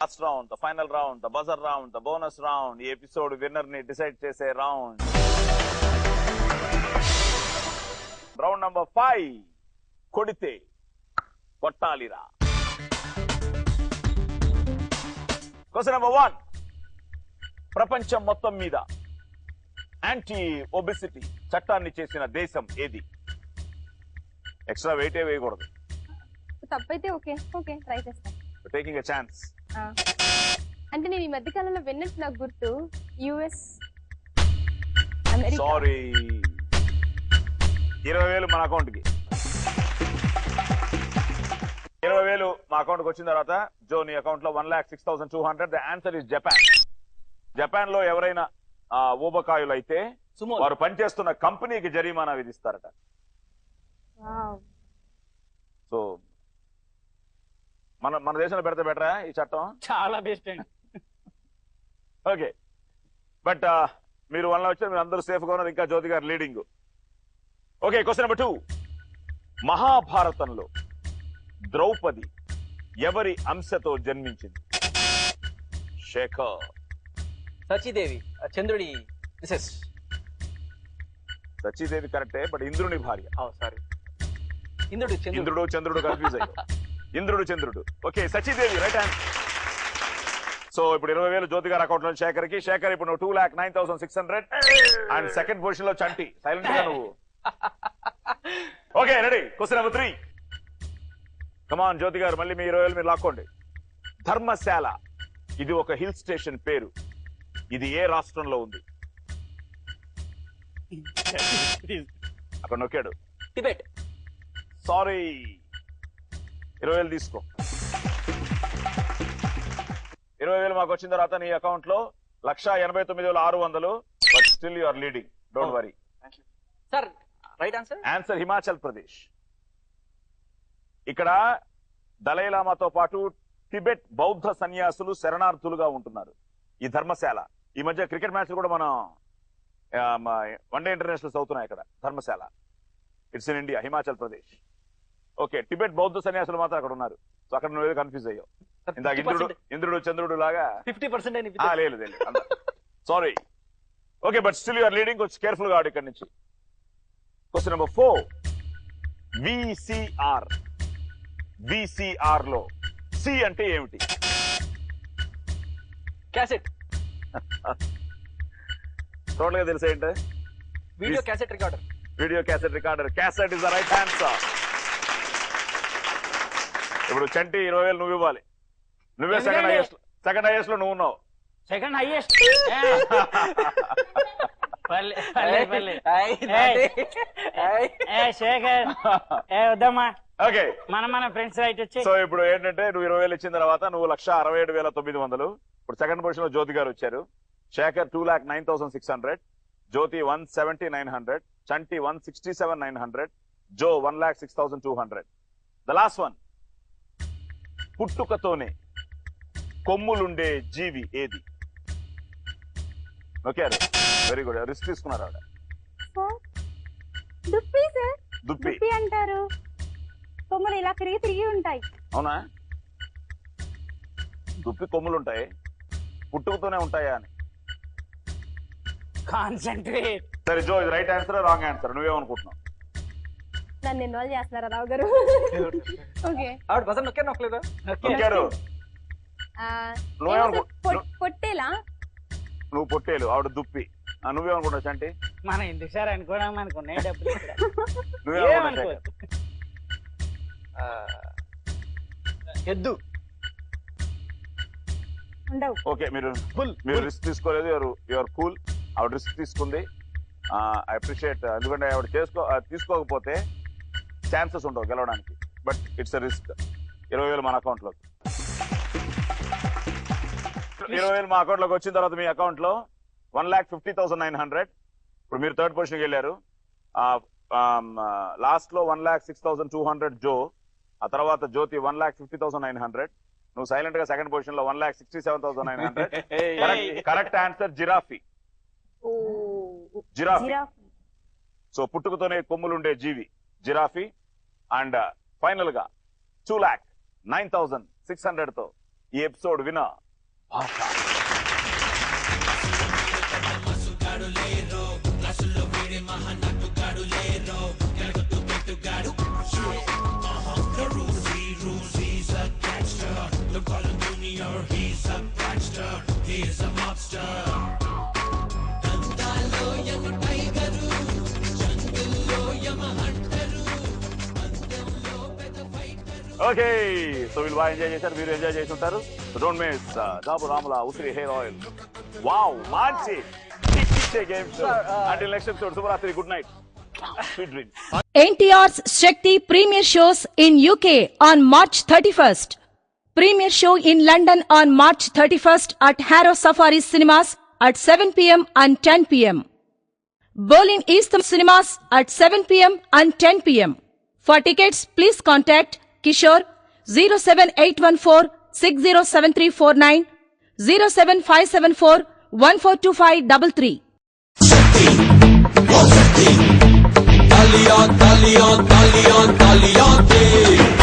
Last round, the final round, the buzzer round, the bonus round, ఈ episode winner ని decide చేసే round. Round number 5, కొడితే కొట్టాలిరా. Question number 1, ప్రపంచం మొత్తం మీద యాంటీ ఒబెసిటీ చట్టాన్ని చేసిన దేశం ఏది? ఎక్స్ట్రా వెయిటే వేయకూడదు. తప్పైతే ఓకే ఓకే ట్రై చేస్తాను. Taking a chance. అంటే నేను ఈ మధ్య కాలంలో విన్నట్టు నాకు గుర్తు యుఎస్, అమెరికా. సారీ, 20,000 మన అకౌంట్ కి. 20,000 మా అకౌంట్ కి వచ్చిన తర్వాత జో నీ అకౌంట్ లో 1,06,200. The answer is Japan. Japan లో ఎవరైనా ఊబకాయులు అయితే వారు పనిచేస్తున్న కంపెనీకి జరిమానా విధిస్తారట. సో మన దేశంలో పెడితే బెటరా ఈ చట్టం? చాలా బెస్ట్ అండి. ఓకే, బట్ మీరు వల్ల వచ్చారు, మీరు అందరూ సేఫ్ గా ఉన్నారు. ఇంకా జ్యోతి గారు లీడింగ్. ఓకే, క్వశ్చన్ నెంబర్ 2, మహాభారతంలో ద్రౌపది ఎవరి అంశతో జన్మించింది? శేఖర్. సచీదేవి, చంద్రుడి మిసెస్. సచీదేవి కరెక్టే, బట్ ఇంద్రుని భార్య. సారీ, ఇంద్రుడు చంద్రుడు కన్ఫ్యూజ్ అయ్యో. ఇంద్రుడు చంద్రుడు. Okay, Sachidevi right answer. So ఇప్పుడు 20,000 జ్యోతి గారి అకౌంట్ లో శేఖర్ కి. శేఖర్ ఇప్పుడు 2,09,600 అండ్ సెకండ్ పొజిషన్ లో చంటి. సైలెంట్ గా నువ్వు. Okay, ready. క్వశ్చన్ నెంబర్ 3, కమాన్ జ్యోతి గారు, మళ్ళీ మీ 20,000 మీరు లాక్కోండి. ధర్మశాల ఇది ఒక హిల్ స్టేషన్ పేరు. ఇది ఏ రాష్ట్రంలో ఉంది? అక్కడ నొక్కాడు. టిబెట్. సారీ, 20,000 తీసుకో. 20,000 మాకు వచ్చిన తర్వాత నీ అకౌంట్ లో 1,89,600. But still you are leading, don't worry. Sir right answer? Answer Himachal Pradesh. ఇక్కడ దలైలామాతో పాటు టిబెట్ బౌద్ధ సన్యాసులు శరణార్థులుగా ఉంటున్నారు ఈ ధర్మశాల. ఈ మధ్య క్రికెట్ మ్యాచ్లు కూడా మనం వన్డే ఇంటర్నేషనల్స్ అవుతున్నాయి ఇక్కడ Dharamshala. It's in India, Himachal Pradesh. Okay, Tibet బౌద్ధ సన్యాసులు మాత్రం అక్కడ ఉన్నారు. సో అక్కడ నువ్వు ఏదో కన్ఫ్యూజ్ అయ్యావు. ఇందాక ఇంద్రుడు చంద్రుడు లాగా 50%. లేదు, sorry. Okay, but still you're leading. కొంచెం కేర్ఫుల్ గా ఇక్కడ నుంచి. Question number 4, VCR. విసిఆర్ లో సి అంటే ఏమిటి? క్యాసెట్. టోటల్ గా తెలుసా ఏంటి? Video cassette recorder. Video cassette recorder. Cassette is the right answer. ఇప్పుడు చంటి 20,000 నువ్వు ఇవ్వాలి. నువ్వే సెకండ్ హైయెస్ట్ లో నువ్వు ఉన్నావు. Second highest. ఓకే, మన ఫ్రెండ్స్ రైట్ వచ్చి. సో ఇప్పుడు ఏంటంటే నువ్వు 20,000 ఇచ్చిన తర్వాత నువ్వు 1,67,900. ఇప్పుడు సెకండ్ పొజిషన్ లో జ్యోతి గారు వచ్చారు. శేఖర్ 2,09,600, జ్యోతి 1,70,900, చంటి 1,67,900, జో 1,06,200. ద లాస్ట్ వన్, పుట్టుకతోనే కొమ్ములుండే జీవి ఏది? Okay, very good. రిస్క్ తీసుకున్నారు ఆవిడ. దుప్పి సార్. దుప్పి దుప్పి అంటారు. కొమ్ములు ఇలా తిరిగి ఉంటాయి. అవునా? దుప్పి కొమ్ములు ఉంటాయి, పుట్టుకతోనే ఉంటాయా అని. కాన్సంట్రేట్. సరే జో, ఇది రైట్ ఆన్సర్ రాంగ్ ఆన్సర్? నువ్వేమనుకుంటున్నావు? నన్ను ఇన్వాల్వ్ చేస్తున్నారా రావు గారు? ఓకే, ఆవిడ బజర్ నొక్కారు. నొక్కారు. పొట్టేలా? నువ్వు పొట్టేలు, ఆవిడ దుప్పి. నువ్వేమనుకుంటావు చంటి? మనం ఎందుకు సార్ అనుకోవడం, మనకు ఉన్నాయి డబ్బులు. నువ్వేమనుకుంటావు? ఎద్దు. ఓకే, మీరు రిస్క్ తీసుకోలేదు. Your cool. ఆవిడ రిస్క్ తీసుకుంది. I appreciate. ఎందుకంటే ఆవిడ తీసుకోకపోతే ఛాన్సెస్ ఉండవు గెలవడానికి. But it's risk. 20,000 మన అకౌంట్ లోకి. 20,000 మా అకౌంట్ లోకి వచ్చిన తర్వాత మీ అకౌంట్ లో 1,50,900. ఇప్పుడు మీరు థర్డ్ పొజిషన్ వెళ్ళారు. లాస్ట్ లో 1,06,200 జో. ఆ తర్వాత జ్యోతి 1,50,900. నువ్వు సైలెంట్ గా సెకండ్ పొజిషన్ లో 1,67,900. Correct answer giraffe. Giraffe. So పుట్టుకతోనే కొమ్ములుండే జీవి జిరాఫీ. అండ్ ఫైనల్ గా 2,09,600 తో ఈ ఎపిసోడ్ విన భాష. ఓకే, సో వీళ్ళు బాగా ఎంజాయ్ చేశారు, మీరు ఎంజాయ్ చేసి ఉంటారు. సో డోంట్ మిస్ జాబు రాముల ఉసిరి హెయిర్ ఆయిల్. వావ్, మంచి game show. Until next episode, శుభరాత్రి, good night, sweet dreams. NTR's Shakti premiere shows in UK on March 31st. Premiere show in London on March 31st at Harrow Safari Cinemas at 7 p.m. and 10 p.m. Berlin East Cinemas at 7 p.m. and 10 p.m. For tickets, please contact Kishore 07814 607349 07574 142533. Talia, talia, talia, talia, talia.